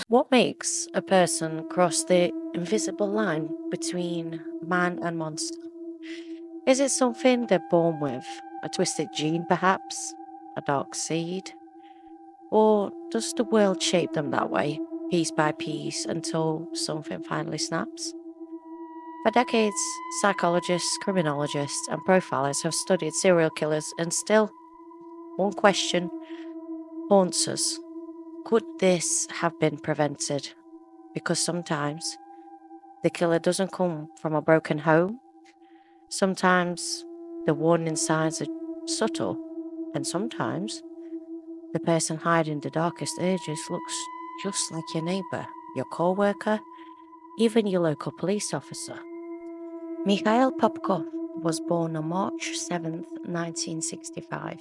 What makes a person cross the invisible line between man and monster? Is it something they're born with? A twisted gene, perhaps? A dark seed? Or does the world shape them that way, piece by piece, until something finally snaps? For decades, psychologists, criminologists, and profilers have studied serial killers, and still, one question haunts us. Could this have been prevented? Because sometimes the killer doesn't come from a broken home. Sometimes the warning signs are subtle, and sometimes the person hiding the darkest urges looks just like your neighbour, your co-worker, even your local police officer. Mikhail Popkov was born on March 7th, 1965,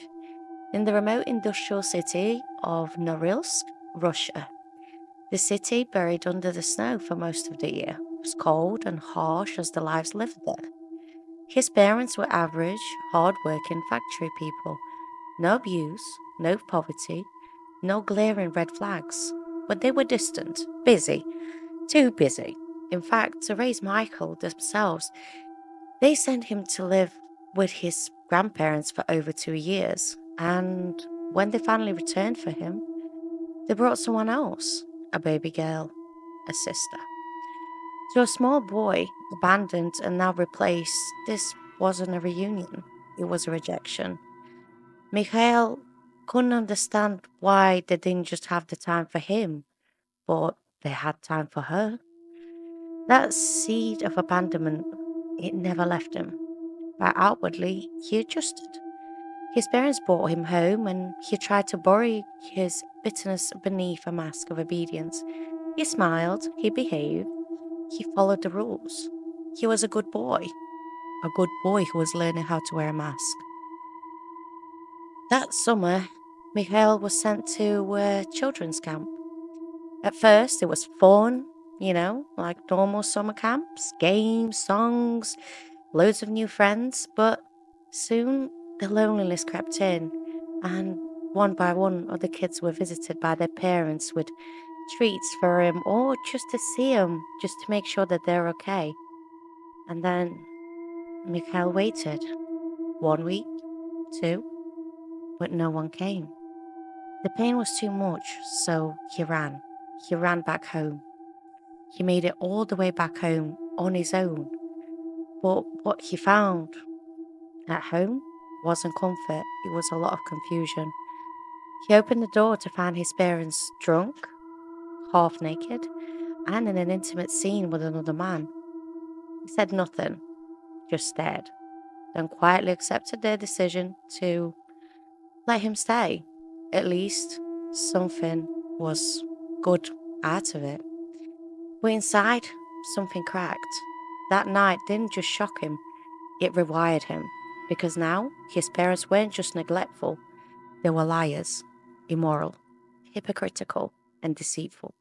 in the remote industrial city of Norilsk, Russia. The city, buried under the snow for most of the year, was cold and harsh as the lives lived there. His parents were average, hard-working factory people. No abuse, no poverty, no glaring red flags. But they were distant, busy, too busy. In fact, to raise Michael themselves, they sent him to live with his grandparents for over 2 years. And when they finally returned for him, they brought someone else, a baby girl, a sister. To a small boy, abandoned and now replaced, this wasn't a reunion, it was a rejection. Mikhail couldn't understand why they didn't just have the time for him, but they had time for her. That seed of abandonment, it never left him. But outwardly, he adjusted. His parents brought him home and he tried to bury his bitterness beneath a mask of obedience. He smiled, he behaved, he followed the rules. He was a good boy who was learning how to wear a mask. That summer, Mikhail was sent to a children's camp. At first, it was fun, like normal summer camps, games, songs, loads of new friends, but soon the loneliness crept in, and one by one, other kids were visited by their parents with treats for him or just to see him, just to make sure that they're okay. And then Mikhail waited 1 week, two, but no one came. The pain was too much, so he ran. He ran back home. He made it all the way back home on his own. But what he found at home wasn't comfort, it was a lot of confusion. He opened the door to find his parents drunk, half naked, and in an intimate scene with another man. He said nothing, just stared, then quietly accepted their decision to let him stay. At least something was good out of it. But inside, something cracked. That night didn't just shock him, it rewired him. Because now, his parents weren't just neglectful, they were liars, immoral, hypocritical, and deceitful.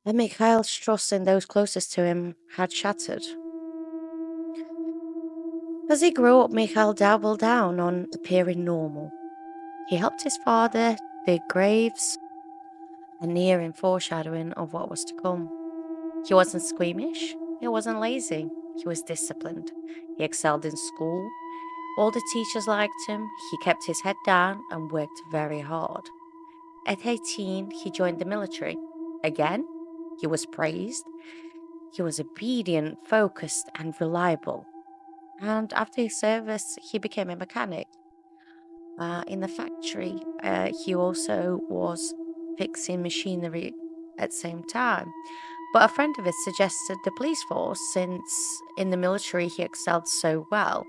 And Mikhail's trust in those closest to him had shattered. As he grew up, Mikhail doubled down on appearing normal. He helped his father dig graves, a near and foreshadowing of what was to come. He wasn't squeamish, he wasn't lazy, he was disciplined. He excelled in school. All the teachers liked him, he kept his head down and worked very hard. At 18, he joined the military. Again, he was praised. He was obedient, focused, and reliable. And after his service, he became a mechanic. In the factory, he also was fixing machinery at the same time. But a friend of his suggested the police force since in the military he excelled so well.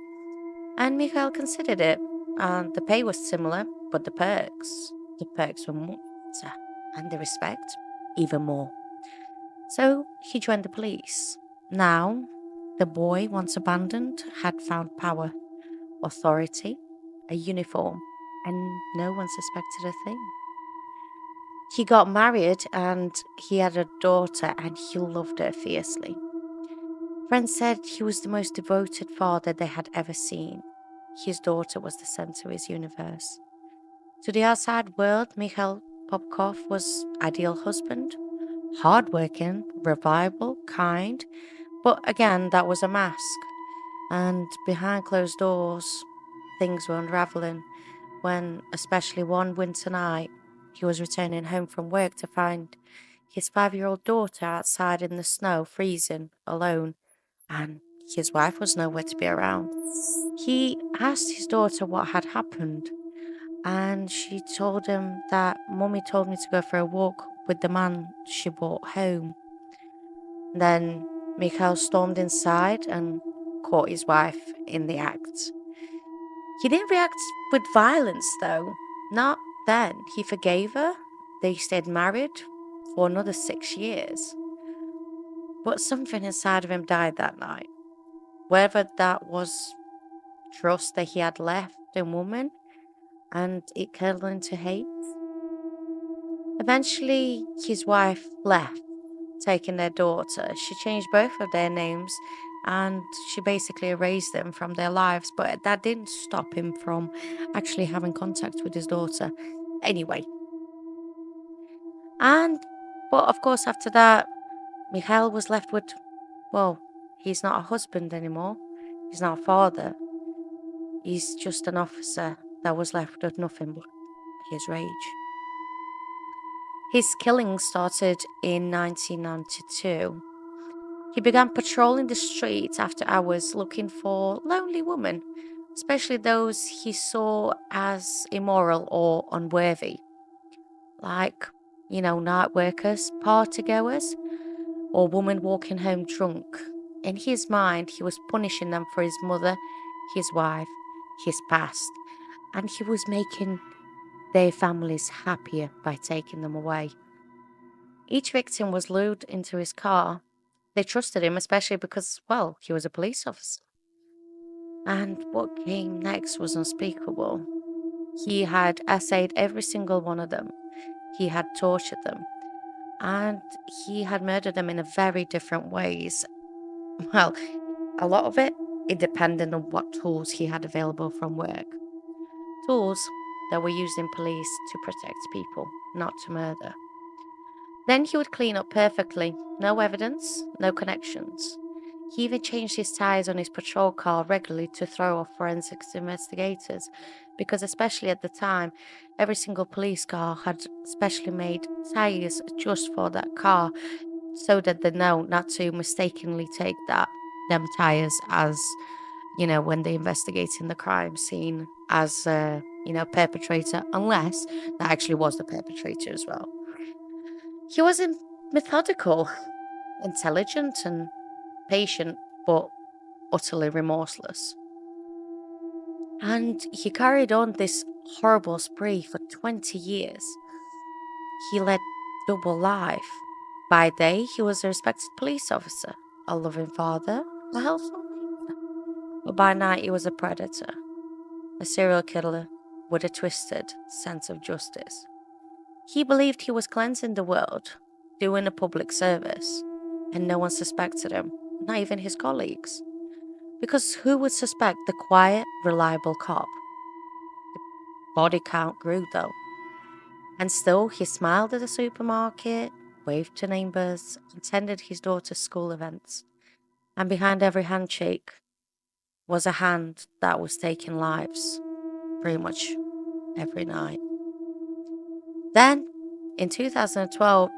And Mikhail considered it. The pay was similar, but the perks were more better, and the respect even more. So he joined the police. Now, the boy, once abandoned, had found power, authority, a uniform, and no one suspected a thing. He got married and he had a daughter and he loved her fiercely. Friends said he was the most devoted father they had ever seen. His daughter was the center of his universe. To the outside world, Mikhail Popkov was ideal husband, hardworking, reliable, kind, but again, that was a mask. And behind closed doors, things were unraveling when, especially one winter night, he was returning home from work to find his 5-year-old daughter outside in the snow, freezing, alone, and his wife was nowhere to be around. He asked his daughter what had happened, and she told him that Mummy told me to go for a walk with the man she brought home. Then Mikhail stormed inside and caught his wife in the act. He didn't react with violence, though. Not then. He forgave her. They stayed married for another 6 years. But something inside of him died that night. Whether that was trust that he had left in woman and it turned into hate. Eventually, his wife left, taking their daughter. She changed both of their names and she basically erased them from their lives, but that didn't stop him from actually having contact with his daughter. Anyway, and but of course, after that, Mikhail was left with, well, he's not a husband anymore, he's not a father, he's just an officer that was left with nothing but his rage. His killing started in 1992. He began patrolling the streets after hours looking for lonely women, especially those he saw as immoral or unworthy, like, night workers, party goers, or women walking home drunk. In his mind, he was punishing them for his mother, his wife, his past, and he was making their families happier by taking them away. Each victim was lured into his car. They trusted him, especially because, well, he was a police officer. And what came next was unspeakable. He had essayed every single one of them. He had tortured them. And he had murdered them in a very different ways. Well, a lot of it depended on what tools he had available from work. Tools that were used in police to protect people, not to murder. Then he would clean up perfectly. No evidence, no connections. He even changed his tires on his patrol car regularly to throw off forensics investigators, because especially at the time, every single police car had specially made tires just for that car, so that they know not to mistakenly take them tires as, when they investigating the crime scene as perpetrator, unless that actually was the perpetrator as well. He wasn't methodical, intelligent, and patient, but utterly remorseless. And he carried on this horrible spree for 20 years. He led double life. By day, he was a respected police officer, a loving father, a helpful neighbor. But by night, he was a predator, a serial killer with a twisted sense of justice. He believed he was cleansing the world, doing a public service, and no one suspected him, not even his colleagues. Because who would suspect the quiet, reliable cop? The body count grew, though. And still, he smiled at the supermarket, waved to neighbours, attended his daughter's school events. And behind every handshake was a hand that was taking lives, pretty much every night. Then, in 2012,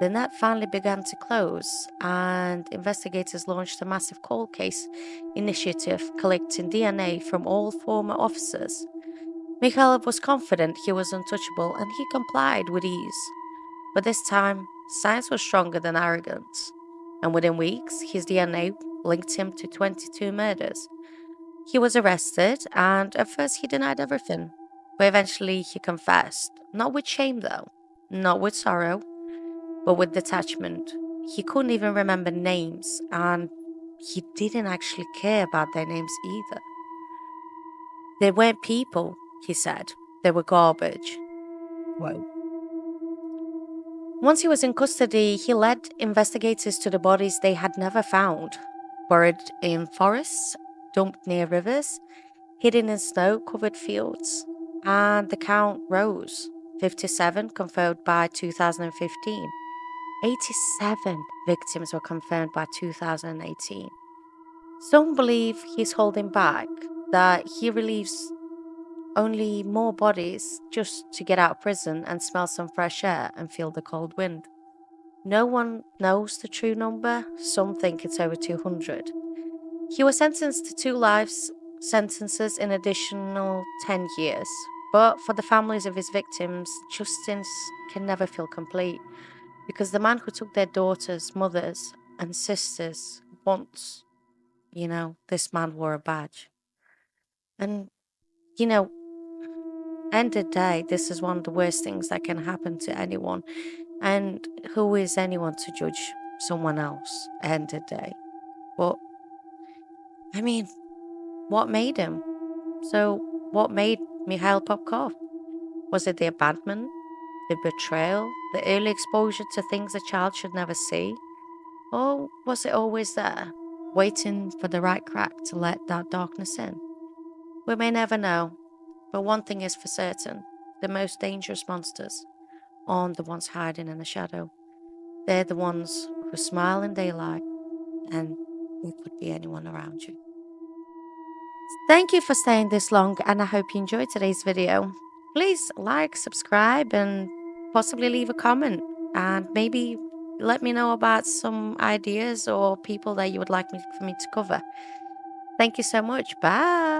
the net finally began to close, and investigators launched a massive cold case initiative collecting DNA from all former officers. Mikhail was confident he was untouchable and he complied with ease. But this time, science was stronger than arrogance, and within weeks, his DNA linked him to 22 murders. He was arrested, and at first he denied everything, but eventually he confessed, not with shame though, not with sorrow, but with detachment. He couldn't even remember names, and he didn't actually care about their names either. They weren't people, he said. They were garbage. Whoa. Once he was in custody, he led investigators to the bodies they had never found. buried in forests, dumped near rivers, hidden in snow-covered fields, and the count rose. 57 confirmed by 2015. 87 victims were confirmed by 2018. Some believe he's holding back, that he relieves only more bodies just to get out of prison and smell some fresh air and feel the cold wind. No one knows the true number, some think it's over 200. He was sentenced to 2 life sentences in additional 10 years, but for the families of his victims, justice can never feel complete because the man who took their daughters, mothers, and sisters once, this man wore a badge. And, you know, end of the day, this is one of the worst things that can happen to anyone. And who is anyone to judge someone else? End of the day. But, I mean, what made him? So, what made Mikhail Popkov? Was it the abandonment, the betrayal, the early exposure to things a child should never see? Or was it always there, waiting for the right crack to let that darkness in? We may never know, but one thing is for certain, the most dangerous monsters aren't the ones hiding in the shadow. They're the ones who smile in daylight, and it could be anyone around you. Thank you for staying this long, and I hope you enjoyed today's video. Please like, subscribe, and possibly leave a comment, and maybe let me know about some ideas or people that you would like for me to cover. Thank you so much. Bye.